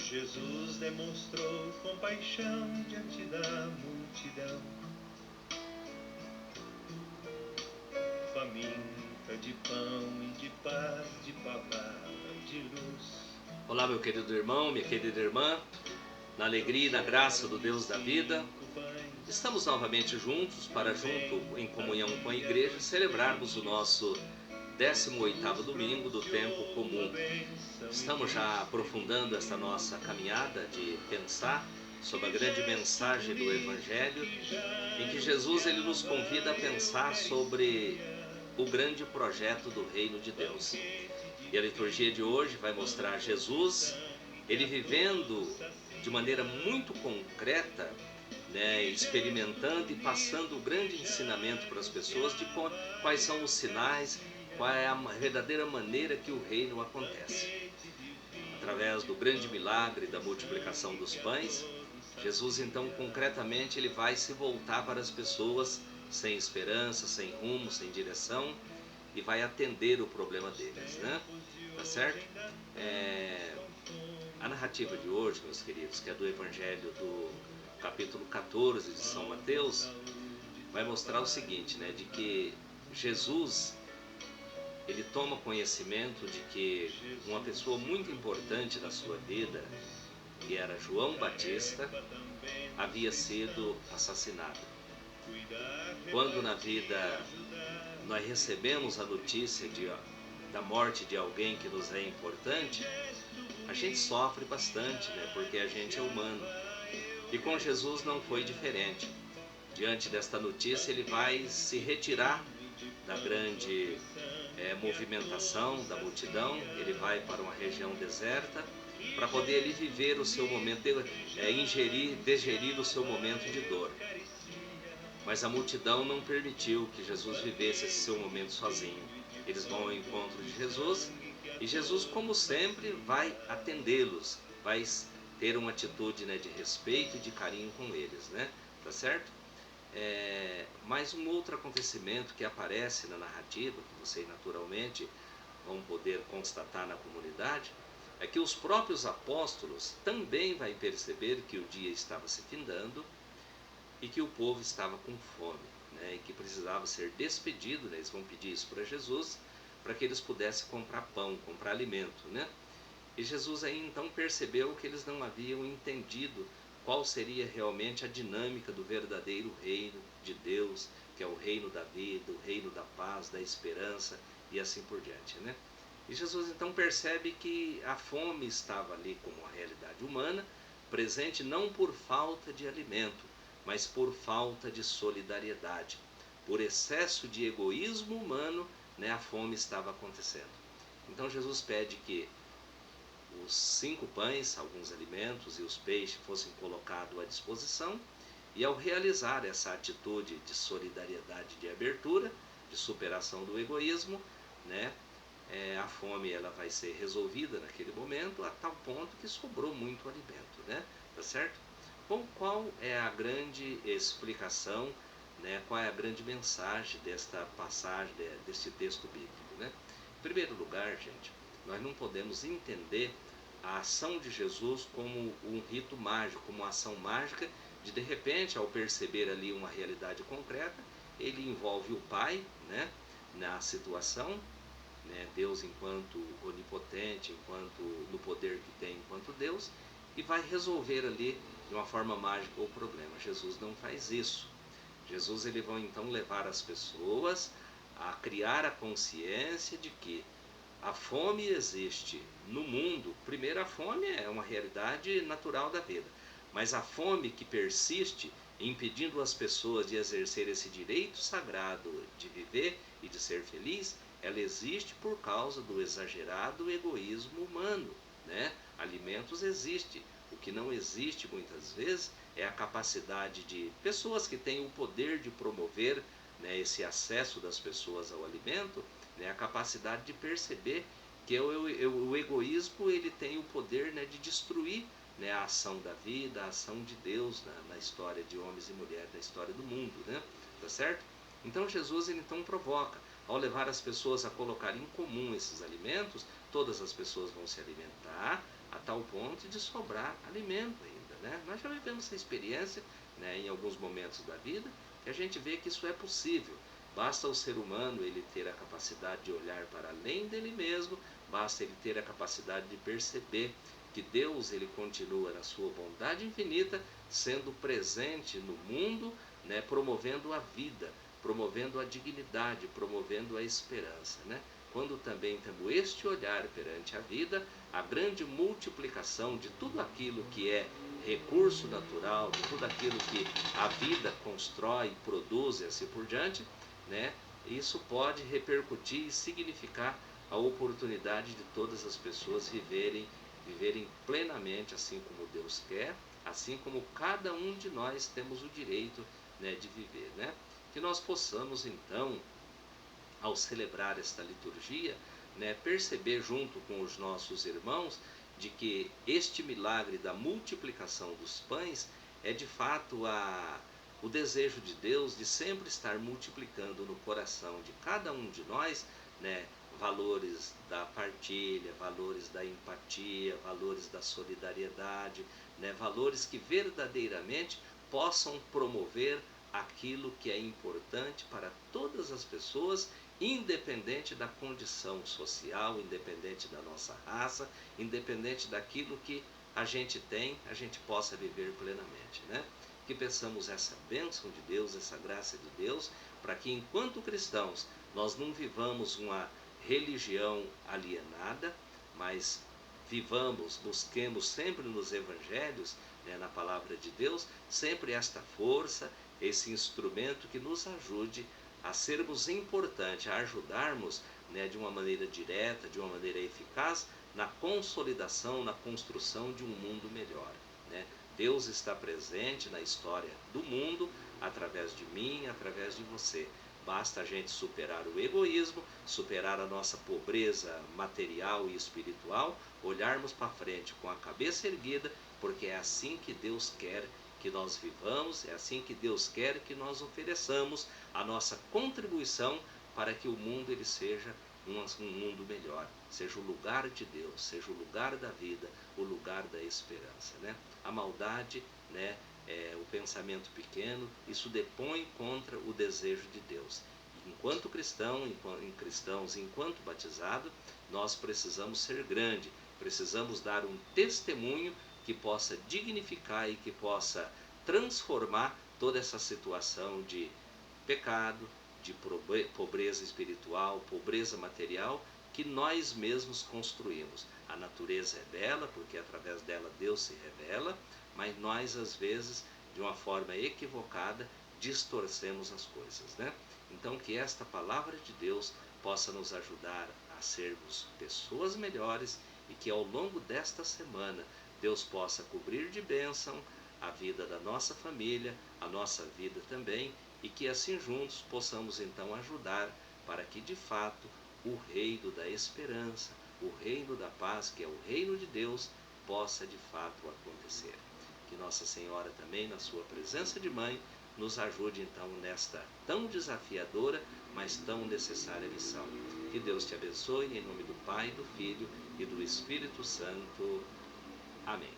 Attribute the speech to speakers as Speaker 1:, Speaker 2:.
Speaker 1: Jesus demonstrou compaixão diante da multidão, faminta de pão e de paz, de palavra e de luz.
Speaker 2: Olá, meu querido irmão, minha querida irmã, na alegria e na graça do Deus da vida, estamos novamente juntos para, junto em comunhão com a igreja, celebrarmos o nosso 18º domingo do tempo comum. Estamos já aprofundando esta nossa caminhada de pensar sobre a grande mensagem do Evangelho, em que Jesus ele nos convida a pensar sobre o grande projeto do reino de Deus. E a liturgia de hoje vai mostrar Jesus, ele vivendo de maneira muito concreta, experimentando e passando o grande ensinamento para as pessoas de quais são os sinais, qual é a verdadeira maneira que o reino acontece. Através do grande milagre da multiplicação dos pães, Jesus então concretamente ele vai se voltar para as pessoas sem esperança, sem rumo, sem direção, e vai atender o problema deles, né? Tá certo? A narrativa de hoje, meus queridos, que é do Evangelho do capítulo 14 de São Mateus, vai mostrar o seguinte, de que Jesus, ele toma conhecimento de que uma pessoa muito importante da sua vida, que era João Batista, havia sido assassinado. Quando na vida nós recebemos a notícia da morte de alguém que nos é importante, a gente sofre bastante, porque a gente é humano. E com Jesus não foi diferente. Diante desta notícia, ele vai se retirar da grande movimentação da multidão, ele vai para uma região deserta para poder ali viver o seu momento, digerir o seu momento de dor. Mas a multidão não permitiu que Jesus vivesse esse seu momento sozinho. Eles vão ao encontro de Jesus e Jesus, como sempre, vai atendê-los, vai ter uma atitude de respeito e de carinho com eles, tá certo? Mais um outro acontecimento que aparece na narrativa, que vocês naturalmente vão poder constatar na comunidade, é que os próprios apóstolos também vão perceber que o dia estava se findando e que o povo estava com fome, e que precisava ser despedido, eles vão pedir isso para Jesus, para que eles pudessem comprar pão, comprar alimento, E Jesus aí então percebeu que eles não haviam entendido qual seria realmente a dinâmica do verdadeiro reino de Deus, que é o reino da vida, o reino da paz, da esperança e assim por diante, E Jesus então percebe que a fome estava ali como uma realidade humana, presente não por falta de alimento, mas por falta de solidariedade. Por excesso de egoísmo humano, a fome estava acontecendo. Então Jesus pede que os 5 pães, alguns alimentos e os peixes fossem colocados à disposição, e ao realizar essa atitude de solidariedade, de abertura, de superação do egoísmo, a fome ela vai ser resolvida naquele momento, a tal ponto que sobrou muito alimento, tá certo? Bom, qual é a grande explicação, qual é a grande mensagem desta passagem, deste texto bíblico, Em primeiro lugar, gente, nós não podemos entender a ação de Jesus como um rito mágico, como uma ação mágica de repente, ao perceber ali uma realidade concreta, ele envolve o Pai, na situação, Deus enquanto onipotente, enquanto no poder que tem enquanto Deus, e vai resolver ali de uma forma mágica o problema. Jesus não faz isso. Jesus ele vai então levar as pessoas a criar a consciência de que a fome existe no mundo. Primeiro, a fome é uma realidade natural da vida, mas a fome que persiste, impedindo as pessoas de exercer esse direito sagrado de viver e de ser feliz, ela existe por causa do exagerado egoísmo humano, Alimentos existem. O que não existe muitas vezes é a capacidade de pessoas que têm o poder de promover, esse acesso das pessoas ao alimento, a capacidade de perceber que o egoísmo ele tem o poder de destruir a ação da vida, a ação de Deus na história de homens e mulheres, na história do mundo, tá certo? Então Jesus ele então provoca, ao levar as pessoas a colocar em comum esses alimentos, todas as pessoas vão se alimentar, a tal ao ponto de sobrar alimento ainda, né? Nós já vivemos essa experiência, né, em alguns momentos da vida, que a gente vê que isso é possível. Basta o ser humano ele ter a capacidade de olhar para além dele mesmo, basta ele ter a capacidade de perceber que Deus ele continua na sua bondade infinita, sendo presente no mundo, né, promovendo a vida, promovendo a dignidade, promovendo a esperança, né? Quando também temos este olhar perante a vida, a grande multiplicação de tudo aquilo que é recurso natural, de tudo aquilo que a vida constrói, produz e assim por diante, né? Isso pode repercutir e significar a oportunidade de todas as pessoas viverem plenamente assim como Deus quer, assim como cada um de nós temos o direito, né, de viver, né? Que nós possamos então, ao celebrar esta liturgia, né, perceber junto com os nossos irmãos de que este milagre da multiplicação dos pães é de fato o desejo de Deus de sempre estar multiplicando no coração de cada um de nós, né, valores da partilha, valores da empatia, valores da solidariedade, né, valores que verdadeiramente possam promover aquilo que é importante para todas as pessoas, independente da condição social, independente da nossa raça, independente daquilo que a gente tem, a gente possa viver plenamente, né? Que peçamos essa bênção de Deus, essa graça de Deus, para que enquanto cristãos nós não vivamos uma religião alienada, mas vivamos, busquemos sempre nos evangelhos, né, na palavra de Deus, sempre esta força, esse instrumento que nos ajude a sermos importantes, a ajudarmos, né, de uma maneira direta, de uma maneira eficaz, na consolidação, na construção de um mundo melhor, né? Deus está presente na história do mundo, através de mim, através de você. Basta a gente superar o egoísmo, superar a nossa pobreza material e espiritual, olharmos para frente com a cabeça erguida, porque é assim que Deus quer que nós vivamos, é assim que Deus quer que nós ofereçamos a nossa contribuição para que o mundo ele seja um mundo melhor, seja o lugar de Deus, seja o lugar da vida, o lugar da esperança, né? A maldade, né, o pensamento pequeno, isso depõe contra o desejo de Deus. Enquanto cristãos, enquanto batizado, nós precisamos ser grande, precisamos dar um testemunho que possa dignificar e que possa transformar toda essa situação de pecado, de pobreza espiritual, pobreza material, que nós mesmos construímos. A natureza é bela, porque através dela Deus se revela, mas nós, às vezes, de uma forma equivocada, distorcemos as coisas, né? Então, que esta palavra de Deus possa nos ajudar a sermos pessoas melhores e que ao longo desta semana Deus possa cobrir de bênção a vida da nossa família, a nossa vida também, e que assim juntos possamos então ajudar para que de fato o reino da esperança, o reino da paz, que é o reino de Deus, possa de fato acontecer. Que Nossa Senhora também, na sua presença de mãe, nos ajude então nesta tão desafiadora, mas tão necessária missão. Que Deus te abençoe, em nome do Pai, do Filho e do Espírito Santo. Amém.